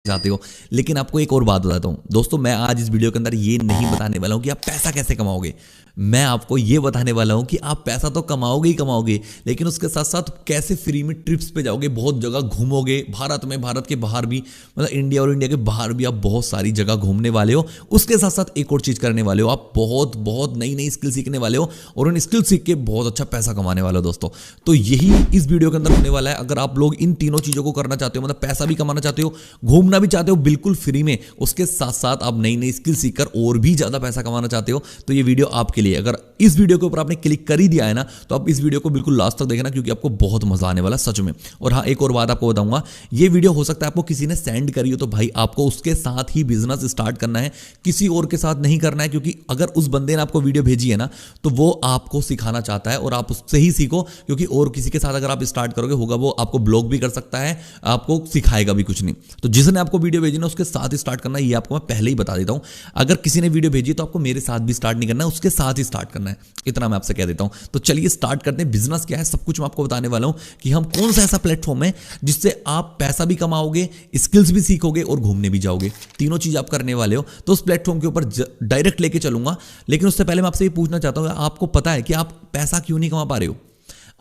चाहते हो। लेकिन आपको एक और बात बताता हूँ दोस्तों, मैं आज इस वीडियो के अंदर ये नहीं बताने वाला हूँ कि आप पैसा कैसे कमाओगे। मैं आपको ये बताने वाला हूँ कि आप पैसा तो कमाओगे ही कमाओगे, लेकिन उसके साथ साथ कैसे फ्री में ट्रिप्स पे जाओगे, बहुत जगह घूमोगे भारत में, भारत के बाहर भी, मतलब इंडिया और इंडिया के बाहर भी आप बहुत सारी जगह घूमने वाले हो। उसके साथ साथ एक और चीज़ करने वाले हो, आप बहुत बहुत नई नई स्किल सीखने वाले हो और उन स्किल सीख के बहुत अच्छा पैसा कमाने वाले हो दोस्तों। तो यही इस वीडियो के अंदर होने वाला है। अगर आप लोग इन तीनों चीज़ों को करना चाहते हो, मतलब पैसा भी कमाना चाहते हो, घूमना भी चाहते हो बिल्कुल फ्री में, उसके साथ साथ आप नई नई स्किल सीखकर और भी ज़्यादा पैसा कमाना चाहते हो, तो ये वीडियो आपके लिए। अगर इस वीडियो के ऊपर आपने क्लिक कर ही दिया है ना, तो आप इस वीडियो को बिल्कुल लास्ट तक देखना, क्योंकि आपको बहुत मजा आने वाला सच में। और हाँ, एक और बात आपको बताऊंगा, ये वीडियो हो सकता है आपको किसी ने सेंड करी हो, तो भाई आपको उसके साथ ही बिजनेस स्टार्ट करना है, किसी और के साथ नहीं करना है। क्योंकि अगर उस बंदे ने आपको वीडियो भेजी है ना, तो वो आपको सिखाना चाहता है और आप उससे ही सीखो, क्योंकि और किसी के साथ अगर आप स्टार्ट करोगे होगा वो आपको ब्लॉक भी कर सकता है, आपको सिखाएगा भी कुछ नहीं। तो जिसने आपको वीडियो भेजी ना, उसके साथ स्टार्ट करना है, ये आपको मैं पहले ही बता देता हूं। अगर किसी ने वीडियो भेजी तो आपको मेरे साथ भी स्टार्ट नहीं करना है, उसके साथ ही स्टार्ट करना है, इतना मैं आपसे कह देता हूं। तो चलिए स्टार्ट करते हैं। बिजनेस क्या है सब कुछ मैं आपको बताने वाला हूं, कि हम कौन सा ऐसा प्लेटफॉर्म है जिससे आप पैसा भी कमाओगे, स्किल्स भी सीखोगे और घूमने भी जाओगे। तीनों चीज आप करने वाले हो, तो उस प्लेटफॉर्म के ऊपर डायरेक्ट लेके चलूंगा। लेकिन उससे पहले मैं आपसे ये पूछना चाहता हूं, आपको पता है कि आप पैसा क्यों नहीं कमा पा रहे हो?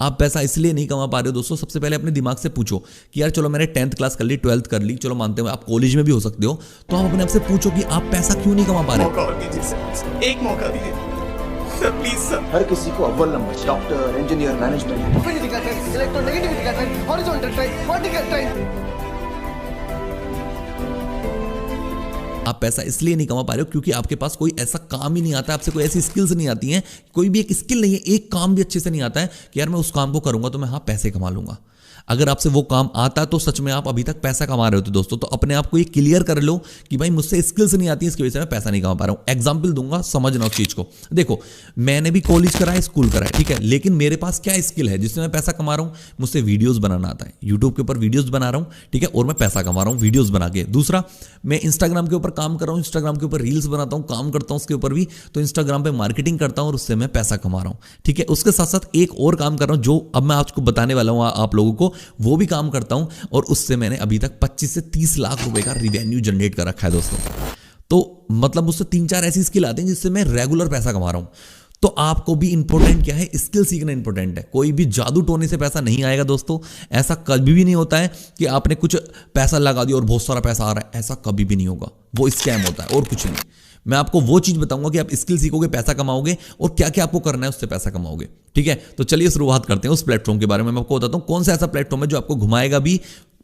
आप पैसा इसलिए नहीं कमा पा रहे हो दोस्तों, सबसे पहले अपने दिमाग से पूछो कि यार चलो मैंने 10th क्लास कर ली, 12th कर ली, चलो मानते हैं आप कॉलेज में भी हो सकते हो, तो आप अपने आप से पूछो कि आप पैसा क्यों नहीं कमा पा रहे हो। मौका और दीजिए सर, एक मौका दीजिए सर, प्लीज सर। हर किसी को अव्वल number, doctor, engineer, management, physical trend, electronegativity का trend, horizontal trend, vertical trend. आप पैसा इसलिए नहीं कमा पा रहे हो क्योंकि आपके पास कोई ऐसा काम ही नहीं आता, आपसे कोई ऐसी स्किल्स नहीं आती हैं, कोई भी एक स्किल नहीं है, एक काम भी अच्छे से नहीं आता है कि यार मैं उस काम को करूंगा तो मैं हाँ पैसे कमा लूंगा। अगर आपसे वो काम आता है तो सच में आप अभी तक पैसा कमा रहे हो दोस्तों। तो अपने आप को ये क्लियर कर लो कि भाई मुझसे स्किल्स नहीं आती है, इसकी वजह से मैं पैसा नहीं कमा पा रहा हूं। एग्जांपल दूंगा, समझना उस चीज को। देखो, मैंने भी कॉलेज करा है, स्कूल करा है, ठीक है, लेकिन मेरे पास क्या स्किल है जिससे मैं पैसा कमा रहा हूं? मुझसे वीडियोस बनाना आता है, यूट्यूब के ऊपर वीडियोस बना रहा हूं, ठीक है, और मैं पैसा कमा रहा हूं वीडियोस बना के। दूसरा, मैं इंस्टाग्राम के ऊपर काम कर रहा हूं, इंस्टाग्राम के ऊपर रील्स बनाता हूं, काम करता हूं उसके ऊपर भी, तो इंस्टाग्राम पे मार्केटिंग करता हूं और उससे मैं पैसा कमा रहा हूं, ठीक है। उसके साथ साथ एक और काम कर रहा हूं जो अब मैं आपको बताने वाला हूं आप लोगों को, वो भी काम करता हूं और उससे मैंने अभी तक 25 से 30 लाख रुपए का रिवेन्यू जनरेट कर रखा है दोस्तों। तो मतलब मुझसे 3-4 ऐसी स्किल आती हैं जिससे मैं रेगुलर पैसा कमा रहा हूं। तो आपको भी इंपॉर्टेंट क्या है? स्किल सीखना इंपॉर्टेंट है। कोई भी जादू टोने से पैसा नहीं आएगा दोस्तों। ऐसा कभी भी नहीं होता है कि आपने कुछ पैसा लगा दिया और बहुत सारा पैसा आ रहा है, ऐसा कभी भी नहीं होगा। वो स्कैम होता है और कुछ नहीं। मैं आपको वो चीज बताऊंगा कि आप स्किल सीखोगे, पैसा कमाओगे, और क्या क्या आपको करना है उससे पैसा कमाओगे, ठीक है। तो चलिए शुरुआत करते हैं उस प्लेटफॉर्म के बारे में। मैं आपको बताता हूं कौन सा ऐसा प्लेटफॉर्म है जो आपको घुमाएगा भी,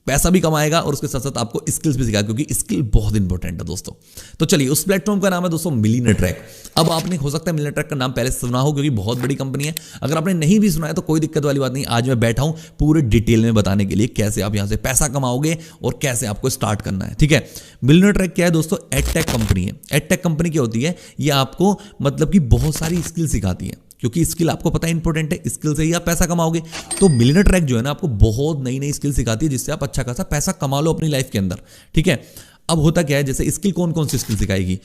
पैसा भी कमाएगा और उसके साथ साथ आपको स्किल्स भी सिखाएगा, क्योंकि स्किल बहुत इंपॉर्टेंट है दोस्तों। तो चलिए, उस प्लेटफॉर्म का नाम है दोस्तों मिलियनेयर ट्रैक। अब आपने हो सकता है मिलियनेयर ट्रैक का नाम पहले सुना हो, क्योंकि बहुत बड़ी कंपनी है। अगर आपने नहीं भी सुना है तो कोई दिक्कत वाली बात नहीं, आज मैं बैठा हूं पूरे डिटेल में बताने के लिए कैसे आप यहां से पैसा कमाओगे और कैसे आपको स्टार्ट करना है, ठीक है। मिलियनेयर ट्रैक क्या है दोस्तों? एडटेक कंपनी है। एडटेक कंपनी क्या होती है? ये आपको मतलब कि बहुत सारी स्किल सिखाती है, क्योंकि स्किल आपको पता है इंपॉर्टेंट है, स्किल से ही आप पैसा कमाओगे। तो मिलियनेयर ट्रैक जो है ना, आपको बहुत नई नई स्किल सिखाती है जिससे आप अच्छा खासा पैसा कमा लो अपनी लाइफ के अंदर, ठीक है। अब होता क्या है, जैसे स्किल कौन कौन सी स्किल सिखाएगी?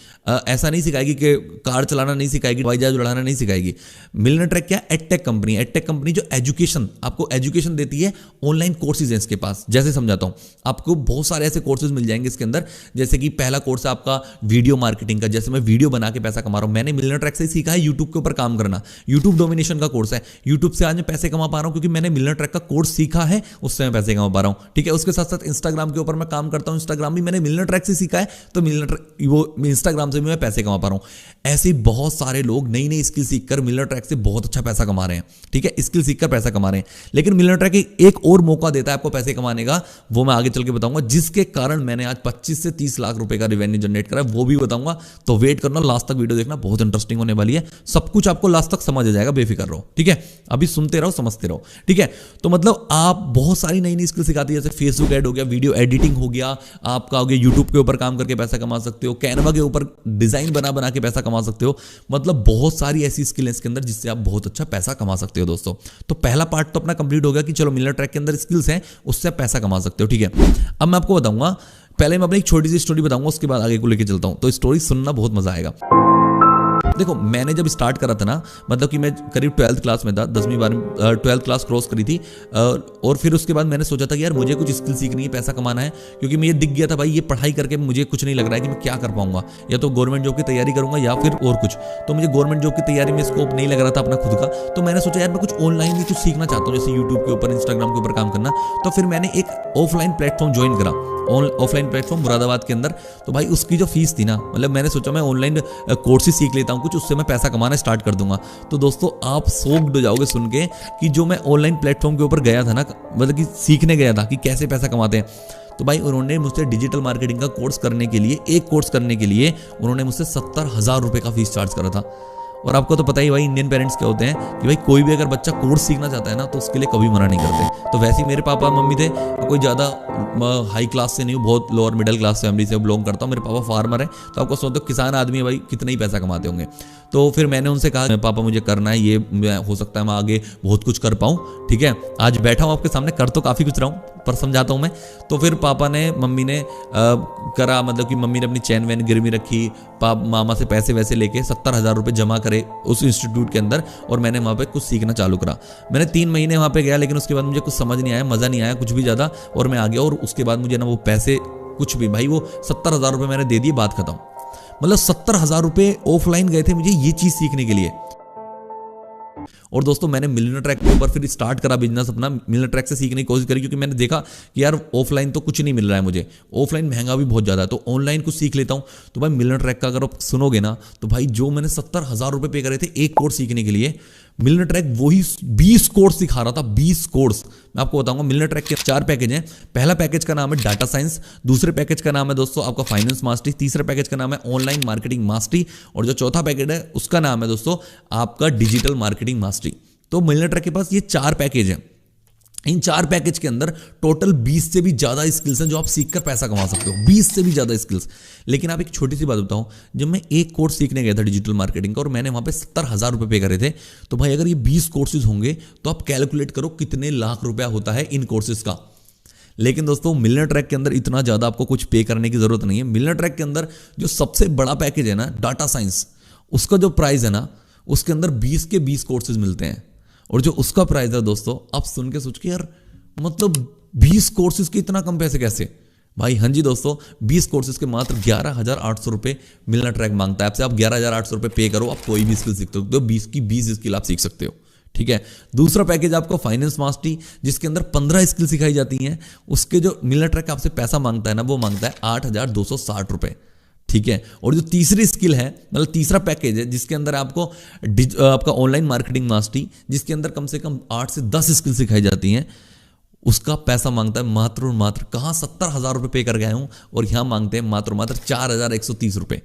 ऐसा नहीं सिखाएगी कि कार चलाना नहीं सिखाएगी, हवाई जहाज उड़ाना नहीं सिखाएगी। मिलियनेयर ट्रैक क्या है? Edtech company. एडटेक कंपनी जो एजुकेशन, आपको एजुकेशन देती है, ऑनलाइन कोर्सेज हैं इसके पास। जैसे समझाता हूं आपको, बहुत सारे ऐसे कोर्सेज मिल जाएंगे इसके अंदर। जैसे कि पहला कोर्स है आपका वीडियो मार्केटिंग का, जैसे मैं वीडियो बना के पैसा कमा रहा हूं, मैंने मिलियनेयर ट्रैक से सीखा है यूट्यूब के ऊपर काम करना। यूट्यूब डोमिनेशन का कोर्स है, यूट्यूब से आज मैं पैसे कमा पा रहा हूं क्योंकि मैंने मिलियनेयर ट्रैक का कोर्स सीखा है, उससे मैं पैसे कमा पा रहा हूं, ठीक है। उसके साथ साथ इंस्टाग्राम के ऊपर मैं काम करता हूं, इंस्टाग्राम भी मैंने मिलियनेयर ट्रैक से सीखा है, तो मिलियनेयर वो इंस्टाग्राम से भी मैं पैसे कमा पा रहा हूं। ऐसे बहुत सारे लोग नई नई स्किल सीखकर मिलियनेयर ट्रैक से बहुत अच्छा पैसा कमा रहे हैं, ठीक है, स्किल सीखकर पैसा कमा रहे हैं। लेकिन मिलियनेयर ट्रैक एक और मौका देता है आपको पैसे कमाने का, वो मैं आगे चल के बताऊंगा, जिसके कारण मैंने आज 25 से 30 लाख रुपए का रिवेन्यू जनरेट करा है, वो भी बताऊंगा। तो वेट करना, लास्ट तक वीडियो देखना, बहुत इंटरेस्टिंग होने वाली है। सब कुछ आपको लास्ट तक समझ आ जाएगा, बेफिक्र रहो, ठीक है। अभी सुनते रहो, समझते रहो, ठीक है। तो मतलब आप बहुत सारी नई नई स्किल सिखाती है, जैसे फेसबुक ऐड हो गया, वीडियो एडिटिंग हो गया, आपका हो गया यूट्यूब के ऊपर काम करके पैसा कमा सकते हो, कैनवा के ऊपर डिजाइन बना बना के पैसा कमा सकते हो। मतलब बहुत सारी ऐसी स्किल है इसके अंदर जिससे आप बहुत अच्छा पैसा कमा सकते हो दोस्तों। तो पहला पार्ट तो अपना कंप्लीट हो गया कि चलो मिलियनेयर ट्रैक के अंदर स्किल्स हैं, उससे आप पैसा कमा सकते हो, ठीक है। अब मैं आपको बताऊंगा, पहले मैं अपनी एक छोटी सी स्टोरी बताऊंगा, उसके बाद आगे को लेकर चलता हूं। तो स्टोरी सुनना बहुत मजा आएगा। देखो मैंने जब स्टार्ट करा था ना, मतलब कि मैं करीब 12th क्लास में था, 10वीं 12वीं 12th क्लास क्रॉस करी थी, और फिर उसके बाद मैंने सोचा था कि यार मुझे कुछ स्किल सीखनी है, पैसा कमाना है, क्योंकि मुझे दिख गया था भाई ये पढ़ाई करके मुझे कुछ नहीं लग रहा है कि मैं क्या कर पाऊंगा, या तो गवर्नमेंट जॉब की तैयारी करूंगा या फिर और कुछ। तो मुझे गवर्नमेंट जॉब की तैयारी में स्कोप नहीं लग रहा था अपना खुद का, तो मैंने सोचा यार मैं कुछ ऑनलाइन भी कुछ सीखना चाहता हूँ, जैसे यूट्यूब के ऊपर, इंस्टाग्राम के ऊपर काम करना। तो फिर मैंने एक ऑफलाइन प्लेटफॉर्म ज्वाइन करा, ऑफलाइन प्लेटफॉर्म मुरादाबाद के अंदर। तो भाई उसकी जो फीस थी ना, मतलब मैंने सोचा मैं ऑनलाइन कोर्स ही सीख लेता हूँ कुछ, उससे मैं पैसा कमाना स्टार्ट कर दूंगा। तो दोस्तों आप शॉक्ड हो जाओगे सुन के कि जो मैं ऑनलाइन प्लेटफॉर्म के ऊपर गया था ना, मतलब कि सीखने गया था कि कैसे पैसा कमाते हैं, तो भाई उन्होंने मुझसे डिजिटल मार्केटिंग का कोर्स करने के लिए, एक कोर्स करने के लिए उन्होंने मुझसे 70,000 रुपये का फीस चार्ज करा था। और आपको तो पता ही भाई इंडियन पेरेंट्स क्या होते हैं कि भाई कोई भी अगर बच्चा कोर्स सीखना चाहता है ना तो उसके लिए कभी मना नहीं करते। तो वैसे ही मेरे पापा मम्मी थे, कोई ज़्यादा हाई क्लास से नहीं हूँ, बहुत लोअर मिडिल क्लास फैमिली से बिलोंग करता हूँ। मेरे पापा फार्मर है, तो आपको सोचो किसान आदमी है भाई, कितना ही पैसा कमाते होंगे। तो फिर मैंने उनसे कहा पापा मुझे करना है ये, हो सकता है मैं आगे बहुत कुछ कर पाऊँ, ठीक है। आज बैठा हूँ आपके सामने, कर तो काफ़ी कुछ रहा हूँ पर समझाता हूँ मैं। तो फिर पापा ने, मम्मी ने करा, मतलब कि मम्मी ने अपनी चैन वैन गिरवी रखी, मामा से पैसे वैसे लेके 70,000 रुपये जमा करे उस इंस्टीट्यूट के अंदर, और मैंने वहाँ पे कुछ सीखना चालू करा। मैंने 3 महीने वहाँ पे गया, लेकिन उसके बाद मुझे कुछ समझ नहीं आया, मज़ा नहीं आया कुछ भी ज़्यादा, और मैं आ गया। और उसके बाद मुझे ना वो पैसे कुछ भी, भाई वो 70,000 रुपये मैंने दे दिए, बात खत्म। मतलब 70,000 रुपये ऑफलाइन गए थे मुझे ये चीज़ सीखने के लिए। और दोस्तों मैंने मिलियनेयर ट्रैक के ऊपर फिर स्टार्ट करा बिजनेस अपना, मिलियनेयर ट्रैक से सीखने की कोशिश करी, क्योंकि मैंने देखा कि यार ऑफलाइन तो कुछ नहीं मिल रहा है मुझे, ऑफलाइन महंगा भी बहुत ज़्यादा है, तो ऑनलाइन कुछ सीख लेता हूँ। तो भाई मिलियनेयर ट्रैक का अगर आप सुनोगे ना, तो भाई जो मैंने 70,000 रुपये पे करे थे एक कोर्स सीखने के लिए, मिलियनेयर ट्रैक वही 20 कोर्स सिखा रहा था, 20 कोर्स। मैं आपको बताऊंगा मिलियनेयर ट्रैक के 4 पैकेज हैं। पहला पैकेज का नाम है डाटा साइंस, दूसरे पैकेज का नाम है दोस्तों आपका फाइनेंस मास्टरी, तीसरे पैकेज का नाम है ऑनलाइन मार्केटिंग मास्टरी, और जो चौथा पैकेज है उसका नाम है दोस्तों आपका डिजिटल मार्केटिंग मास्टरी। तो मिलियनेयर ट्रैक के पास ये 4 पैकेज हैं। इन 4 पैकेज के अंदर टोटल 20 से भी ज़्यादा स्किल्स हैं जो आप सीखकर पैसा कमा सकते हो, 20 से भी ज़्यादा स्किल्स। लेकिन आप एक छोटी सी बात बताऊं, जब मैं एक कोर्स सीखने गया था डिजिटल मार्केटिंग का, और मैंने वहाँ पे 70,000 रुपये पे करे थे, तो भाई अगर ये 20 कोर्सेज होंगे तो आप कैलकुलेट करो कितने लाख रुपया होता है इन कोर्सेज का। लेकिन दोस्तों मिलियनेयर ट्रैक के अंदर इतना ज़्यादा आपको कुछ पे करने की ज़रूरत नहीं है। मिलियनेयर ट्रैक के अंदर जो सबसे बड़ा पैकेज है ना डाटा साइंस, उसका जो प्राइस है ना, उसके अंदर 20 के 20 कोर्सेज मिलते हैं। और जो उसका प्राइस है दोस्तों, आप सुन के सोच के यार मतलब 20 कोर्सेज के इतना कम पैसे कैसे? भाई हाँ जी दोस्तों, 20 कोर्सेज के मात्र 11,800 रुपये मिलियनेयर ट्रैक मांगता है आपसे। आप 11,800 रुपये पे करो, आप कोई भी स्किल सीख सकते हो, 20 की 20 स्किल आप सीख सकते हो, ठीक है। दूसरा पैकेज आपको फाइनेंस मास्टरी, जिसके अंदर 15 स्किल सिखाई जाती हैं। उसके जो मिलियनेयर ट्रैक आपसे पैसा मांगता है ना, वो मांगता है 8,260 रुपये, ठीक है। और जो तीसरी स्किल है, मतलब तीसरा पैकेज है, जिसके अंदर आपको आपका ऑनलाइन मार्केटिंग मास्टरी, जिसके अंदर कम से कम 8 से 10 स्किल सिखाई जाती हैं, उसका पैसा मांगता है मात्र और मात्र, कहाँ 70,000 रुपये पे कर गया हूँ, और यहाँ मांगते हैं मात्र 4,130 रुपये।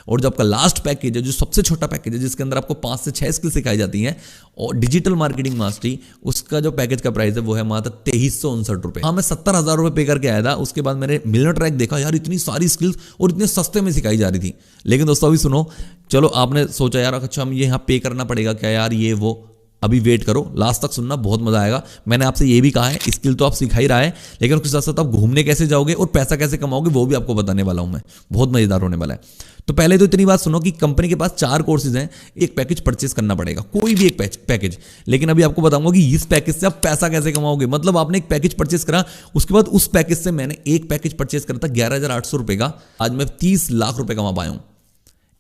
और जो आपका लास्ट पैकेज है, जो सबसे छोटा पैकेज है, जिसके अंदर आपको 5 से 6 स्किल सिखाई जाती हैं, और डिजिटल मार्केटिंग मास्टरी, उसका जो पैकेज का प्राइस है वो है मात्र 2,359 रुपये। हाँ, मैं 70,000 रुपये पे करके आया था। उसके बाद मैंने मिलियनेयर ट्रैक देखा, यार इतनी सारी स्किल्स और इतने सस्ते में सिखाई जा रही थी। लेकिन दोस्तों अभी सुनो, चलो आपने सोचा यार अच्छा हम ये यहाँ पे करना पड़ेगा क्या यार, ये वो, अभी वेट करो, लास्ट तक सुनना, बहुत मजा आएगा। मैंने आपसे ये भी कहा है स्किल तो आप सिखा ही रहा है, लेकिन उसके साथ साथ आप घूमने कैसे जाओगे और पैसा कैसे कमाओगे वो भी आपको बताने वाला हूं मैं, बहुत मजेदार होने वाला है। तो पहले तो इतनी बात सुनो कि कंपनी के पास 4 कोर्सेज हैं, एक पैकेज परचेस करना पड़ेगा, कोई भी एक पैकेज। लेकिन अभी आपको बताऊंगा कि इस पैकेज से आप पैसा कैसे कमाओगे। मतलब आपने एक पैकेज परचेस करा, उसके बाद उस पैकेज से मैंने एक पैकेज परचेस करा था 11,800 रुपये का, आज मैं 30 लाख रुपये कमा पाया हूं।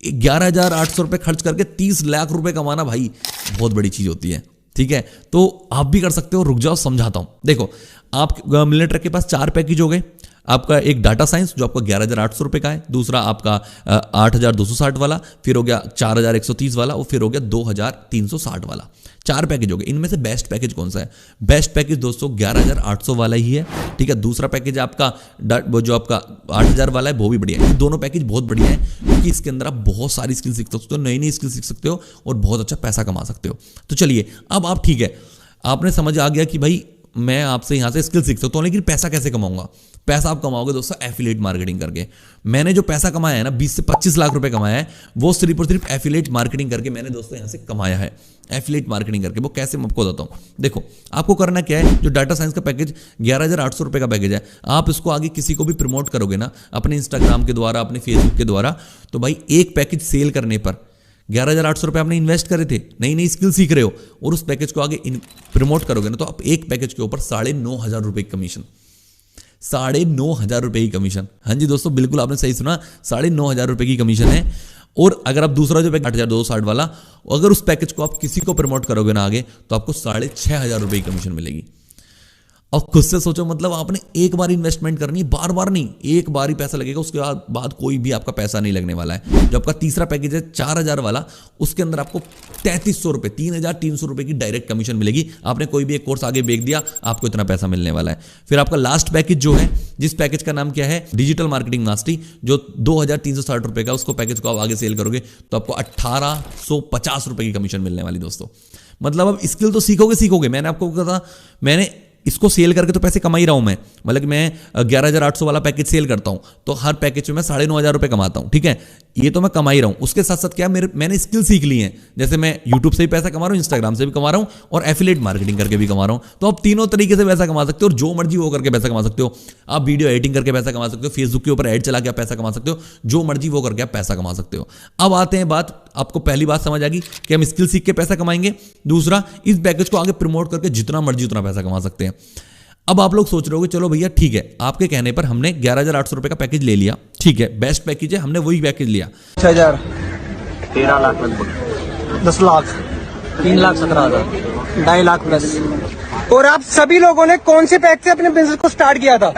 11,800 रुपये खर्च करके 30 लाख रुपये कमाना भाई बहुत बड़ी चीज होती है, ठीक है। तो आप भी कर सकते हो, रुक जाओ समझाता हूं। देखो, आप मिलियनेयर ट्रैक के पास 4 पैकेज हो गए। आपका एक डाटा साइंस जो आपका 11,800 रुपये का है, दूसरा आपका 8,260 वाला, फिर हो गया 4,130 वाला, और फिर हो गया 2,360 वाला। 4 पैकेज हो गए। इनमें से बेस्ट पैकेज कौन सा है? बेस्ट पैकेज दोस्तों 11,800 वाला ही है, ठीक है। दूसरा पैकेज आपका जो आपका 8,000 वाला है, वो भी बढ़िया है। दोनों पैकेज बहुत बढ़िया है, क्योंकि इसके अंदर आप बहुत सारी स्किल सीख सकते हो, नई नई स्किल सीख सकते हो, और बहुत अच्छा पैसा कमा सकते हो। तो चलिए, अब आप ठीक है, आपने समझ आ गया कि भाई मैं आपसे यहाँ से स्किल सीख सकता हूँ, लेकिन पैसा कैसे कमाऊंगा? पैसा आप कमाओगे दोस्तों एफिलिएट मार्केटिंग करके। मैंने जो पैसा कमाया है ना, 20 से 25 लाख रुपए कमाया है, वो सिर्फ और सिर्फ एफिलिएट मार्केटिंग करके मैंने दोस्तों यहाँ से कमाया है। एफिलिएट मार्केटिंग करके, वो कैसे मैं आपको बताता हूँ। देखो, आपको करना क्या है, जो डाटा साइंस का पैकेज 11,800 रुपये का पैकेज है, आप इसको आगे किसी को भी प्रमोट करोगे ना, अपने इंस्टाग्राम के द्वारा, अपने फेसबुक के द्वारा, तो भाई एक पैकेज सेल करने पर 11,800 रुपये आपने इन्वेस्ट करे थे, नई नई स्किल सीख रहे हो और उस पैकेज को आगे प्रमोट करोगे ना, तो आप एक पैकेज के ऊपर 9,500 रुपये की कमीशन, 9,500 रुपये की कमीशन। हाँ जी दोस्तों, बिल्कुल आपने सही सुना, 9,500 रुपये की कमीशन है। और अगर आप दूसरा जो पैकेज 8,260 वाला, अगर उस पैकेज को आप किसी को प्रमोट करोगे ना आगे, तो आपको 6,500 रुपये की कमीशन मिलेगी। और खुद से सोचो, मतलब आपने एक बार इन्वेस्टमेंट करनी है, बार बार नहीं, एक बार ही पैसा लगेगा, उसके बाद कोई भी आपका पैसा नहीं लगने वाला है। जो आपका तीसरा पैकेज है 4,000 वाला, उसके अंदर आपको 3,300 रुपये, 3,300 रुपये की डायरेक्ट कमीशन मिलेगी। आपने कोई भी एक कोर्स आगे बेच दिया, आपको इतना पैसा मिलने वाला है। फिर आपका लास्ट पैकेज जो है, जिस पैकेज का नाम क्या है, डिजिटल मार्केटिंग मास्टरी, जो 2,360 रुपये का, उसको पैकेज को आप आगे सेल करोगे तो आपको 1,850 रुपये की कमीशन मिलने वाली दोस्तों। मतलब अब स्किल तो सीखोगे। मैंने आपको कहा, मैंने इसको सेल करके तो पैसे कमा ही रहा हूं मैं। मतलब कि मैं 11,800 वाला पैकेज सेल करता हूं, तो हर पैकेज में मैं 9,500 रुपये कमाता हूं, ठीक है, ये तो मैं कमा ही रहा हूं। उसके साथ साथ क्या, मैंने स्किल सीख ली है। जैसे मैं यूट्यूब से भी पैसा कमा रहा हूं, इंस्टाग्राम से भी कमा रहा हूं और एफिलिएट मार्केटिंग करके भी कमा रहा हूं। तो आप तीनों तरीके से पैसा कमा सकते हो, और जो मर्जी वो करके पैसा कमा सकते हो। आप वीडियो एडिटिंग करके पैसा कमा सकते हो, फेसबुक के ऊपर एड चला के आप पैसा कमा सकते हो, जो मर्जी वो करके आप पैसा कमा सकते हो। अब आते हैं बात, आपको पहली बात समझ आ गई कि हम स्किल सीख के पैसा कमाएंगे। दूसरा, इस पैकेज को आगे प्रमोट करके जितना मर्जी उतना पैसा कमा सकते हैं। अब आप लोग सोच रहे हो, चलो भैया ठीक है, आपके कहने पर हमने 11,800 रुपये का पैकेज ले लिया, ठीक है, बेस्ट पैकेज है, हमने वही पैकेज लिया। 6,000, 13 लाख लगभग, 10 लाख, 3,17,000, 2.5 लाख प्लस। और आप सभी लोगों ने कौन से पैक से अपने बिजनेस को स्टार्ट किया था?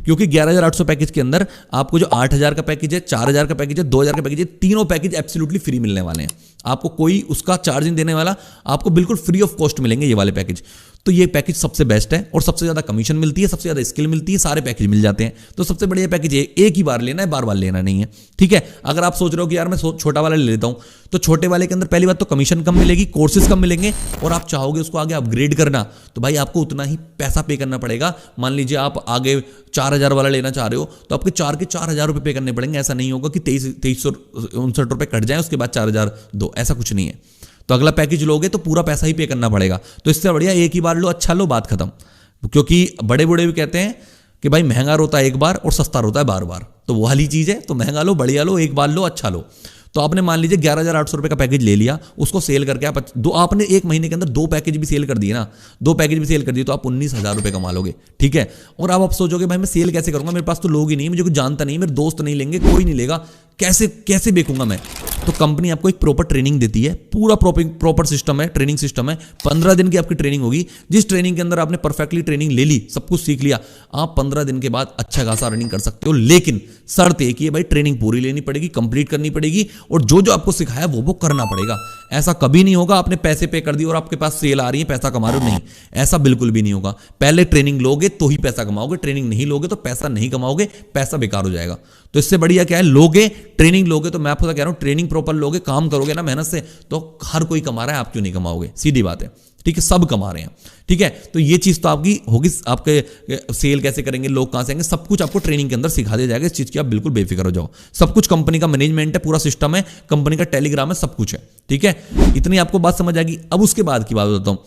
क्योंकि 11,800 पैकेज के अंदर आपको जो 8,000 का पैकेज है, 4,000 का पैकेज है, 2,000 का पैकेज है, तीनों पैकेज एब्सोल्युटली फ्री मिलने वाले हैं। आपको कोई उसका चार्ज नहीं देने वाला, आपको बिल्कुल फ्री ऑफ कॉस्ट मिलेंगे ये वाले पैकेज। तो ये पैकेज सबसे बेस्ट है और सबसे ज्यादा कमीशन मिलती है, सबसे ज्यादा स्किल मिलती है, सारे पैकेज मिल जाते हैं। तो सबसे बढ़िया पैकेज एक ही बार लेना है, बार बार लेना नहीं है, ठीक है। अगर आप सोच रहे हो कि यार मैं छोटा वाला ले लेता हूं, तो छोटे वाले के अंदर पहली बात तो कमीशन कम मिलेगी, कोर्सेज कम मिलेंगे, और आप चाहोगे उसको आगे अपग्रेड करना, तो भाई आपको उतना ही पैसा पे करना पड़ेगा। मान लीजिए आप आगे 4,000 वाला लेना चाह रहे हो, तो आपके 4,000 रुपये पे करने पड़ेंगे। ऐसा नहीं होगा कि 2,359 रुपये कट जाए, उसके बाद 4,000 दो, ऐसा कुछ नहीं है। तो अगला पैकेज लोगे तो पूरा पैसा ही पे करना पड़ेगा। तो इससे बढ़िया एक ही बार लो, अच्छा लो, बात खत्म। क्योंकि बड़े बूढ़े भी कहते हैं कि भाई महंगा रोता है एक बार और सस्ता रोता है बार बार, तो वो वाली चीज़ है। तो महंगा लो, बढ़िया लो, एक बार लो, अच्छा लो। तो आपने मान लीजिए 11,800 रुपये का पैकेज ले लिया, उसको सेल करके आपने एक महीने के अंदर 2 पैकेज भी सेल कर दिए ना, 2 पैकेज भी सेल कर दिए, तो आप 19,000 रुपये कमा लोगे, ठीक है। और आप सोचोगे भाई मैं सेल कैसे करूंगा, मेरे पास तो लोग ही नहीं, मुझे कोई जानता नहीं, मेरे दोस्त नहीं लेंगे, कोई नहीं लेगा, कैसे बेचूंगा मैं। तो कंपनी आपको एक प्रॉपर ट्रेनिंग देती है, पूरा प्रॉपर सिस्टम है, ट्रेनिंग सिस्टम है। 15 दिन की आपकी ट्रेनिंग होगी, जिस ट्रेनिंग के अंदर आपने परफेक्टली ट्रेनिंग ले ली, सब कुछ सीख लिया, आप 15 दिन के बाद अच्छा खासा रनिंग कर सकते हो। लेकिन शर्त एक ही है भाई, ट्रेनिंग पूरी लेनी पड़ेगी, कंप्लीट करनी पड़ेगी, और जो जो आपको सिखाया वो करना पड़ेगा। ऐसा कभी नहीं होगा आपने पैसे पे कर दिए और आपके पास सेल आ रही है, पैसा कमा रहे हो, नहीं, ऐसा बिल्कुल भी नहीं होगा। पहले ट्रेनिंग लोगे तो ही पैसा कमाओगे, ट्रेनिंग नहीं लोगे तो पैसा नहीं कमाओगे, पैसा बेकार हो जाएगा। तो इससे बढ़िया क्या है, लोगे ट्रेनिंग लोगे, तो मैं आपको कह रहा हूं ट्रेनिंग प्रॉपर लोगे, काम करोगे ना मेहनत से, तो हर कोई कमा रहा है, आप क्यों नहीं कमाओगे, सीधी बात है, ठीक है, सब कमा रहे हैं, ठीक है। तो ये चीज तो आपकी होगी, आपके सेल कैसे करेंगे, लोग कहां से आएंगे, सब कुछ आपको ट्रेनिंग के अंदर सिखा दिया जाएगा। इस चीज की आप बिल्कुल बेफिक्र हो जाओ, सब कुछ कंपनी का मैनेजमेंट है, पूरा सिस्टम है, कंपनी का टेलीग्राम है, सब कुछ है, ठीक है। इतनी आपको बात समझ आ गई। अब उसके बाद की बात बताता हूं,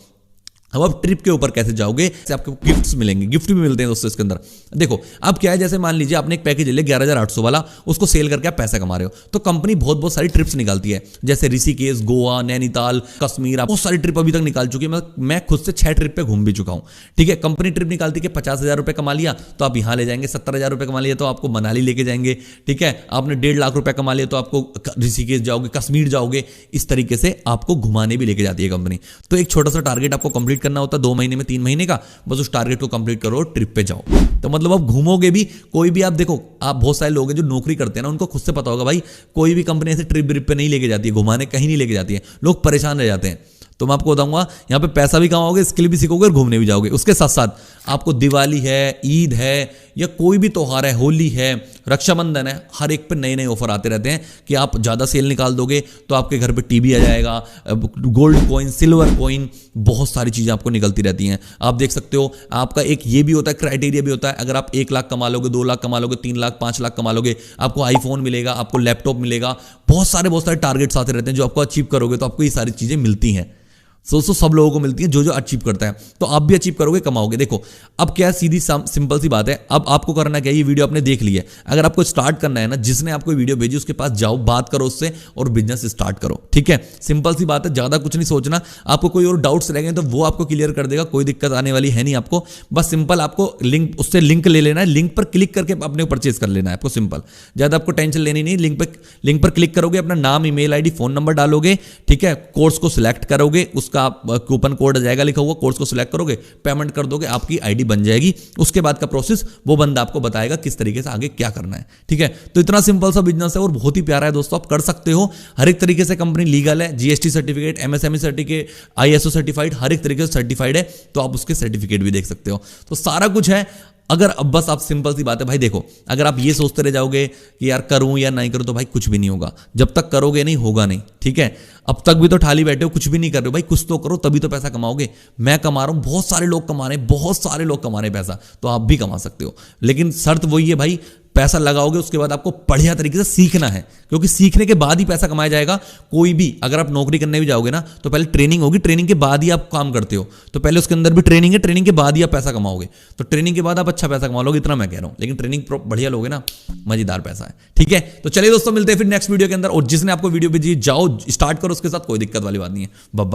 अब आप ट्रिप के ऊपर कैसे जाओगे, आपको गिफ्ट्स मिलेंगे, गिफ्ट भी मिलते हैं दोस्तों इसके अंदर। देखो अब क्या है, जैसे मान लीजिए आपने एक पैकेज ले लिया 11,800 वाला, उसको सेल करके आप पैसा कमा रहे हो, तो कंपनी बहुत सारी ट्रिप्स निकालती है, जैसे ऋषिकेश, गोवा, नैनीताल, कश्मीर, बहुत सारी ट्रिप अभी तक निकाल चुकी है। मैं खुद से 6 ट्रिप पे घूम भी चुका हूं, ठीक है। कंपनी ट्रिप निकालती है कि 50,000 रुपये कमा लिया तो आप यहां ले जाएंगे, 70,000 रुपये कमा लिया तो आपको मनाली लेके जाएंगे, ठीक है। आपने 1.5 लाख रुपये कमा लिया तो आपको ऋषिकेश जाओगे, कश्मीर जाओगे, इस तरीके से आपको घुमाने भी लेके जाती है कंपनी। तो एक छोटा सा टारगेट आपको कंप्लीट करना होता है 2 महीने में, 3 महीने का, बस उस टारगेट को कंप्लीट करो, ट्रिप पे जाओ। तो मतलब आप घूमोगे भी, कोई भी, आप देखो, आप बहुत सारे लोग हैं जो नौकरी करते हैं ना, उनको खुद से पता होगा भाई, कोई भी कंपनी ऐसे ट्रिप पे नहीं लेके जाती है, घुमाने कहीं नहीं लेके जाती है, लोग परेशान रह जाते हैं। तो मैं आपको बताऊंगा, यहाँ पे पैसा भी कमाओगे, स्किल भी सीखोगे और घूमने भी जाओगे। उसके साथ साथ आपको दिवाली है, ईद है, या कोई भी त्यौहार है, होली है, रक्षाबंधन है, हर एक पे नए नए ऑफर आते रहते हैं कि आप ज़्यादा सेल निकाल दोगे तो आपके घर पे टीवी आ जाएगा, गोल्ड कॉइन, सिल्वर कॉइन, बहुत सारी चीज़ें आपको निकलती रहती हैं। आप देख सकते हो, आपका एक ये भी होता है, क्राइटेरिया भी होता है, अगर आप 1 लाख कमा लोगे, 2 लाख कमा लोगे, 3 लाख, 5 लाख कमा लोगे, आपको आईफोन मिलेगा, आपको लैपटॉप मिलेगा, बहुत सारे टारगेट्स आते रहते हैं जो आपको अचीव करोगे तो आपको ये सारी चीज़ें मिलती हैं। सब लोगों को मिलती है जो अचीव करता है। तो आप भी अचीव करोगे, कमाओगे। देखो अब क्या है, सीधी सिंपल सी बात है। अब आपको करना क्या है, ये वीडियो आपने देख ली है, अगर आपको स्टार्ट करना है ना, जिसने आपको वीडियो भेजी उसके पास जाओ, बात करो उससे और बिजनेस स्टार्ट करो। ठीक है, सिंपल सी बात है, ज्यादा कुछ नहीं सोचना। आपको कोई और डाउट्स रह गए तो वो आपको क्लियर कर देगा, कोई दिक्कत आने वाली है नहीं आपको। बस सिंपल आपको लिंक, उससे लिंक ले लेना है, लिंक पर क्लिक करके अपने परचेज कर लेना है आपको, सिंपल। ज्यादा आपको टेंशन लेनी नहीं। लिंक पर क्लिक करोगे, अपना नाम, ईमेल आईडी, फोन नंबर डालोगे, ठीक है, कोर्स को सिलेक्ट करोगे, उसका कूपन कोड आ जाएगा लिखा हुआ, कोर्स को सिलेक्ट करोगे, पेमेंट कर दोगे, आपकी आईडी बन जाएगी। उसके बाद का प्रोसेस वो बंदा आपको बताएगा किस तरीके से आगे क्या करना है। ठीक है, तो इतना सिंपल सा बिजनेस है और बहुत ही प्यारा है दोस्तों, आप कर सकते हो। हर एक तरीके से कंपनी लीगल है, GST certificate, MSME certificate, ISO certified, हर एक तरीके से सर्टिफाइड है। तो आप उसके सर्टिफिकेट भी देख सकते हो। तो सारा कुछ है। अगर अब बस आप, सिंपल सी बात है भाई, देखो अगर आप ये सोचते रह जाओगे कि यार करूं या नहीं करूं, तो भाई कुछ भी नहीं होगा। जब तक करोगे नहीं होगा नहीं। ठीक है, अब तक भी तो ठाली बैठे हो, कुछ भी नहीं कर रहे हो भाई, कुछ तो करो तभी तो पैसा कमाओगे। मैं कमा रहा हूं, बहुत सारे लोग कमा रहे हैं, बहुत सारे लोग कमा रहे हैं पैसा, तो आप भी कमा सकते हो। लेकिन शर्त वही है भाई, पैसा लगाओगे उसके बाद आपको बढ़िया तरीके से सीखना है, क्योंकि सीखने के बाद ही पैसा कमाया जाएगा। कोई भी, अगर आप नौकरी करने भी जाओगे ना, तो पहले ट्रेनिंग होगी, ट्रेनिंग के बाद ही आप काम करते हो, तो पहले उसके अंदर भी ट्रेनिंग है, ट्रेनिंग के बाद ही आप पैसा कमाओगे। तो ट्रेनिंग के बाद आप अच्छा पैसा कमा लोगे, इतना मैं कह रहा हूं। लेकिन ट्रेनिंग बढ़िया लोगे ना, मजेदार पैसा है। ठीक है, तो चलिए दोस्तों, मिलते हैं फिर नेक्स्ट वीडियो के अंदर। और जिसने आपको वीडियो भेजी, जाओ स्टार्ट करो उसके साथ, कोई दिक्कत वाली बात नहीं है। बाय।